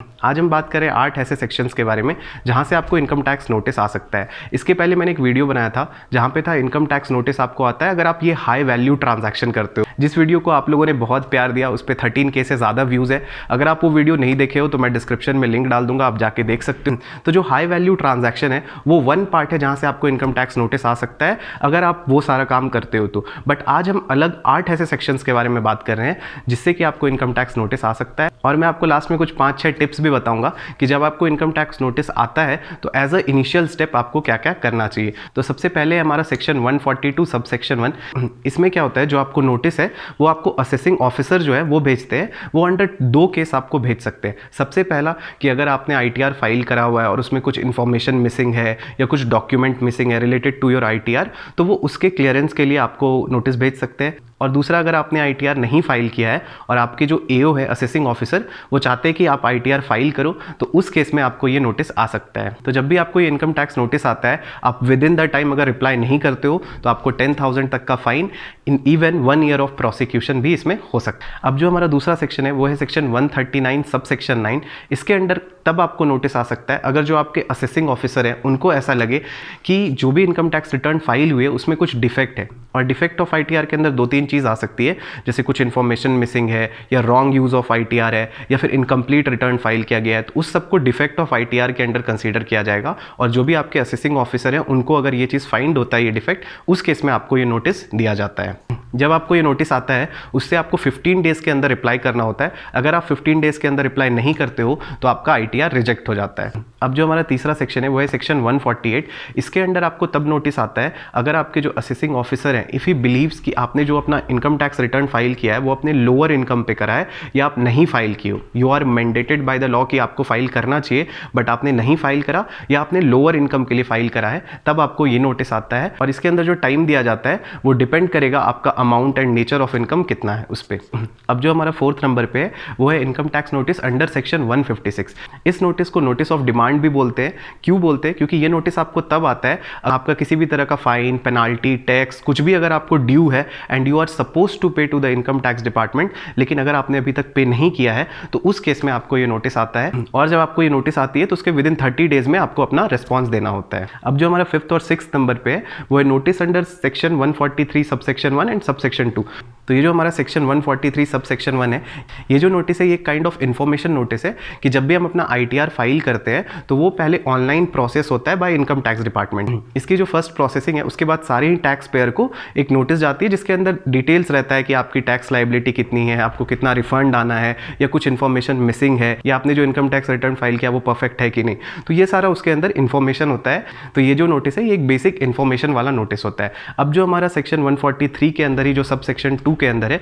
आज हम बात करें 8 ऐसे सेक्शंस के बारे में जहां से आपको इनकम टैक्स नोटिस आ सकता है। इसके पहले मैंने एक वीडियो बनाया था जहां पे था इनकम टैक्स नोटिस आपको आता है अगर आप ये हाई वैल्यू ट्रांजैक्शन करते हो। जिस वीडियो को आप लोगों ने बहुत प्यार दिया, उस पर 13K से ज़्यादा व्यूज़ है। अगर आप वो वीडियो नहीं देखे हो तो मैं डिस्क्रिप्शन में लिंक डाल दूंगा, आप जाके देख सकते हो। तो जो हाई वैल्यू ट्रांजैक्शन है वो वन पार्ट है जहाँ से आपको इनकम टैक्स नोटिस आ सकता है अगर आप वो सारा काम करते हो तो। बट आज हम अलग 8 ऐसे सेक्शंस के बारे में बात कर रहे हैं जिससे कि आपको इनकम टैक्स नोटिस आ सकता है। और मैं आपको लास्ट में कुछ 5-6 टिप्स भी बताऊंगा कि जब आपको इनकम टैक्स नोटिस आता है तो एज अ इनिशियल स्टेप आपको क्या क्या करना चाहिए। तो सबसे पहले हमारा सेक्शन 142 सब सेक्शन 1, इसमें क्या होता है, जो आपको नोटिस है वो आपको असेसिंग ऑफिसर जो है वो भेजते हैं। वो अंडर 2 केस आपको भेज सकते हैं। सबसे पहला कि अगर आपने ITR फाइल करा हुआ है और उसमें कुछ इन्फॉर्मेशन मिसिंग है या कुछ डॉक्यूमेंट मिसिंग है रिलेटेड टू योर ITR, तो वो उसके क्लियरेंस के लिए आपको नोटिस भेज सकते हैं। और दूसरा, अगर आपने ITR नहीं फाइल किया है और आपके जो AO है असेसिंग ऑफिसर वो चाहते हैं कि आप ITR फाइल करो, तो उस केस में आपको ये नोटिस आ सकता है। तो जब भी आपको ये इनकम टैक्स नोटिस आता है, आप विद इन द टाइम अगर रिप्लाई नहीं करते हो तो आपको 10,000 तक का fine, in even 1 year of prosecution भी इसमें हो सकता है। अब जो हमारा दूसरा सेक्शन है वो है सेक्शन 139 सब सेक्शन 9। इसके अंडर तब आपको नोटिस आ सकता है अगर जो आपके असेसिंग ऑफिसर है उनको ऐसा लगे कि जो भी इनकम टैक्स रिटर्न फाइल हुए उसमें कुछ डिफेक्ट है। और डिफेक्ट ऑफ ITR के अंदर 2-3 चीज़ आ सकती है, जैसे कुछ इन्फॉर्मेशन मिसिंग है या रॉन्ग यूज़ ऑफ ITR है या फिर इनकम्प्लीट रिटर्न फाइल किया गया है, तो उस सबको डिफेक्ट ऑफ ITR के अंडर कंसीडर किया जाएगा। और जो भी आपके असेसिंग ऑफिसर हैं उनको अगर ये चीज़ फाइंड होता है ये डिफेक्ट, उस केस में आपको ये नोटिस दिया जाता है। जब आपको ये नोटिस आता है उससे आपको 15 डेज़ के अंदर रिप्लाई करना होता है। अगर आप 15 डेज़ के अंदर रिप्लाई नहीं करते हो तो आपका ITR रिजेक्ट हो जाता है। अब जो हमारा तीसरा सेक्शन है वो है सेक्शन 148। इसके अंडर आपको तब नोटिस आता है अगर आपके जो असेसिंग ऑफिसर हैं इफ़ ही बिलीव्स कि आपने जो अपना इनकम टैक्स रिटर्न फाइल किया है वो अपने लोअर इनकम पे करा है या आप नहीं फाइल किए हो। You are mandated by the law कि आपको फाइल करना चाहिए, बट आपने नहीं फाइल करा या आपने लोअर इनकम के लिए फाइल करा है, तब आपको ये नोटिस आता है। और इसके अंदर जो टाइम दिया जाता है वो डिपेंड करेगा आपका amount and nature of income कितना है उस पर। अब जो हमारा 4th नंबर पे है वो है income tax notice under section 156। इस नोटिस को नोटिस ऑफ डिमांड भी बोलते हैं। क्यों बोलते हैं? क्योंकि ये नोटिस आपको तब आता है आपका किसी भी तरह का फाइन, पेनाल्टी, टैक्स कुछ भी अगर आपको ड्यू है and you are suppose to pay to the income tax department, लेकिन अगर आपने अभी तक पे नहीं किया है तो उस केस में आपको ये नोटिस आता है। और जब आपको ये नोटिस आती है तो उसके विद इन 30 डेज में आपको अपना रिस्पॉन्स देना होता है। अब जो हमारा 5th और 6th नंबर पे है वो है notice under section 143 sub section 1 and sub section 2। तो ये जो हमारा सेक्शन 143 सब सेक्शन 1 है, ये जो नोटिस है ये काइंड ऑफ इन्फॉर्मेशन नोटिस है कि जब भी हम अपना ITR फाइल करते हैं तो वो पहले ऑनलाइन प्रोसेस होता है बाय इनकम टैक्स डिपार्टमेंट। इसकी जो फर्स्ट प्रोसेसिंग है उसके बाद सारे ही टैक्स पेयर को एक नोटिस जाती है जिसके अंदर डिटेल्स रहता है कि आपकी टैक्स लायबिलिटी कितनी है, आपको कितना रिफंड आना है या कुछ इन्फॉर्मेशन मिसिंग है या आपने जो इनकम टैक्स रिटर्न फाइल किया वो परफेक्ट है कि नहीं। तो ये सारा उसके अंदर इन्फॉर्मेशन होता है। तो ये जो नोटिस है ये एक बेसिक इन्फॉर्मेशन वाला नोटिस होता है। अब जो हमारा सेक्शन 143 के अंदर ही जो सब सेक्शन 2 के अंदर है,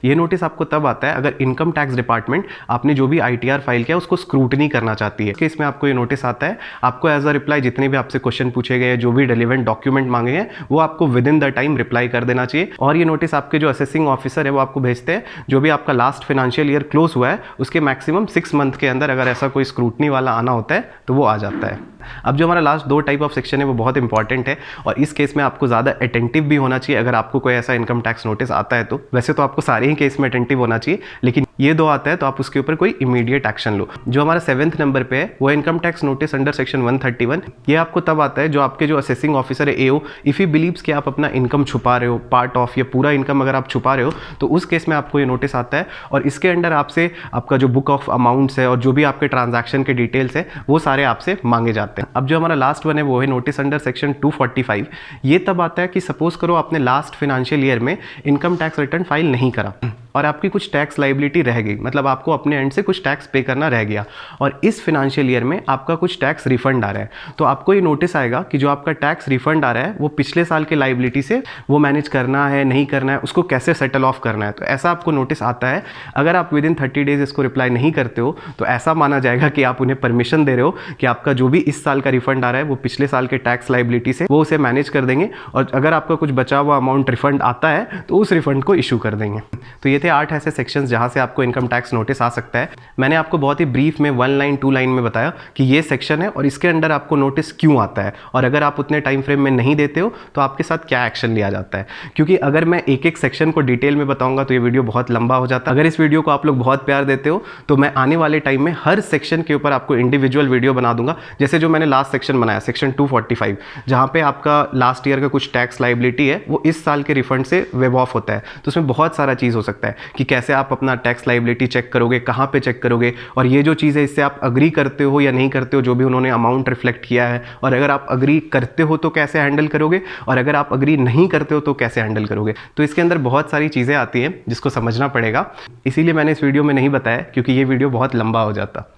ये नोटिस आपको तब आता है अगर इनकम टैक्स डिपार्टमेंट आपने जो भी ITR फाइल किया उसको स्क्रूटनी करना चाहती है। इसमें आपको ये नोटिस आता है, आपको एज अ रिप्लाई जितने भी आपसे क्वेश्चन पूछे गए, जो भी रिलेवेंट डॉक्यूमेंट मांगे हैं वो आपको with in the time reply कर देना चाहिए। और ये नोटिस आपके जो असेसिंग ऑफिसर है वो आपको भेजते हैं जो भी आपका लास्ट फाइनेंशियल ईयर क्लोज हुआ है उसके मैक्सिमम 6 मंथ के अंदर अगर ऐसा कोई स्क्रूटनी वाला आना होता है तो वो आ जाता है। अब जो हमारा लास्ट 2 टाइप ऑफ सेक्शन है वो बहुत इंपॉर्टेंट है और इस केस में आपको ज़्यादा अटेंटिव भी होना चाहिए अगर आपको कोई ऐसा इनकम टैक्स नोटिस आता है तो। वैसे तो आपको सारे ही केस में अटेंटिव होना चाहिए, लेकिन ये 2 आता है तो आप उसके ऊपर कोई इमीडिएट एक्शन लो। जो हमारा 7th नंबर पे है वो income tax notice under section 131। ये आपको तब आता है जो आपके जो असेसिंग ऑफिसर है AO इफ़ ही बिलीव्स कि आप अपना इनकम छुपा रहे हो, पार्ट ऑफ या पूरा इनकम अगर आप छुपा रहे हो तो उस केस में आपको ये नोटिस आता है। और इसके अंडर आपसे आपका जो बुक ऑफ अमाउंट्स है और जो भी आपके ट्रांजैक्शन के डिटेल्स है वो सारे आपसे मांगे जाते हैं। अब जो हमारा लास्ट वन है वो है नोटिस अंडर सेक्शन 245। ये तब आता है कि सपोज करो आपने लास्ट फाइनेंशियल ईयर में इनकम टैक्स रिटर्न फाइल नहीं करा और आपकी कुछ टैक्स लायबिलिटी रह गई, मतलब आपको अपने एंड से कुछ टैक्स पे करना रह गया और इस फाइनेंशियल ईयर में आपका कुछ टैक्स रिफंड आ रहा है, तो आपको ये नोटिस आएगा कि जो आपका टैक्स रिफंड आ रहा है वो पिछले साल के लायबिलिटी से वो मैनेज करना है, नहीं करना है, उसको कैसे सेटल ऑफ करना है। तो ऐसा आपको नोटिस आता है। अगर आप विद इन 30 डेज इसको रिप्लाई नहीं करते हो तो ऐसा माना जाएगा कि आप उन्हें परमिशन दे रहे हो कि आपका जो भी इस साल का रिफंड आ रहा है वो पिछले साल के टैक्स लायबिलिटी से वो उसे मैनेज कर देंगे और अगर आपका कुछ बचा हुआ अमाउंट रिफंड आता है तो उस रिफंड को इशू कर देंगे। तो ये थे 8 ऐसे सेक्शंस जहां से आप आपको इनकम टैक्स नोटिस आ सकता है। मैंने आपको बहुत ही ब्रीफ में 1 लाइन 2 लाइन में बताया कि ये सेक्शन है और इसके अंडर आपको नोटिस क्यों आता है, और अगर आप उतने टाइम फ्रेम में नहीं देते हो तो आपके साथ क्या एक्शन लिया जाता है। क्योंकि अगर मैं एक एक सेक्शन को डिटेल में बताऊंगा तो ये वीडियो बहुत लंबा हो जाता है। अगर इस वीडियो को आप लोग बहुत प्यार देते हो तो मैं आने वाले टाइम में हर सेक्शन के ऊपर आपको इंडिविजुअल वीडियो बना दूंगा। जैसे जो मैंने लास्ट सेक्शन बनाया सेक्शन 245, जहां पे आपका लास्ट ईयर का कुछ टैक्स लाइबिलिटी है वो इस साल के रिफंड से वेव ऑफ होता है, तो उसमें बहुत सारा चीज़ हो सकता है कि कैसे आप अपना टैक्स लाइबिलिटी चेक करोगे, कहाँ पे चेक करोगे, और ये जो चीज़ है इससे आप अग्री करते हो या नहीं करते हो जो भी उन्होंने अमाउंट रिफ्लेक्ट किया है, और अगर आप अग्री करते हो तो कैसे हैंडल करोगे, और अगर आप अग्री नहीं करते हो तो कैसे हैंडल करोगे। तो इसके अंदर बहुत सारी चीज़ें आती हैं जिसको समझना पड़ेगा, इसीलिए मैंने इस वीडियो में नहीं बताया क्योंकि ये वीडियो बहुत लंबा हो जाता।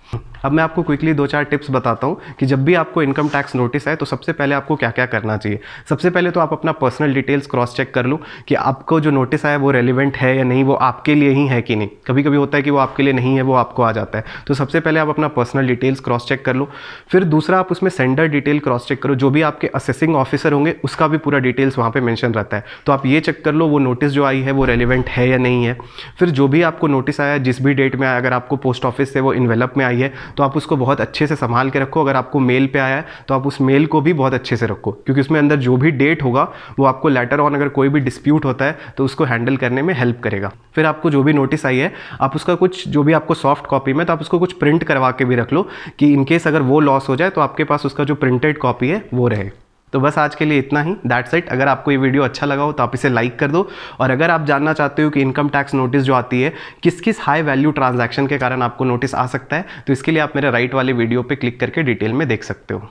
अब मैं आपको क्विकली 2-4 टिप्स बताता हूँ कि जब भी आपको इनकम टैक्स नोटिस है तो सबसे पहले आपको क्या क्या करना चाहिए। सबसे पहले तो आप अपना पर्सनल डिटेल्स क्रॉस चेक कर लो कि आपको जो नोटिस आया वो रेलिवेंट है या नहीं, वो आपके लिए ही है कि नहीं। कभी कभी होता है कि वो आपके लिए नहीं है, वो आपको आ जाता है। तो सबसे पहले आप अपना पर्सनल डिटेल्स क्रॉस चेक कर लो। फिर दूसरा आप उसमें सेंडर डिटेल क्रॉस चेक करो, जो भी आपके असेसिंग ऑफिसर होंगे उसका भी पूरा डिटेल्स वहाँ पर मेंशन रहता है, तो आप ये चेक कर लो वो नोटिस जो आई है वो रेलिवेंट है या नहीं है। फिर जो भी आपको नोटिस आया जिस भी डेट में आया, अगर आपको पोस्ट ऑफिस से वो इन्वेलप में आई है तो आप उसको बहुत अच्छे से संभाल के रखो। अगर आपको मेल पे आया है तो आप उस मेल को भी बहुत अच्छे से रखो, क्योंकि उसमें अंदर जो भी डेट होगा वो आपको लेटर ऑन अगर कोई भी डिस्प्यूट होता है तो उसको हैंडल करने में हेल्प करेगा। फिर आपको जो भी नोटिस आई है आप उसका कुछ जो भी आपको सॉफ्ट कॉपी में, तो आप उसको कुछ प्रिंट करवा के भी रख लो कि इनकेस अगर वो लॉस हो जाए तो आपके पास उसका जो प्रिंटेड कॉपी है वो रहे। तो बस आज के लिए इतना ही, दैट्स इट। अगर आपको ये वीडियो अच्छा लगा हो तो आप इसे लाइक कर दो, और अगर आप जानना चाहते हो कि इनकम टैक्स नोटिस जो आती है किस किस हाई वैल्यू ट्रांजैक्शन के कारण आपको नोटिस आ सकता है, तो इसके लिए आप मेरे राइट वाले वीडियो पे क्लिक करके डिटेल में देख सकते हो।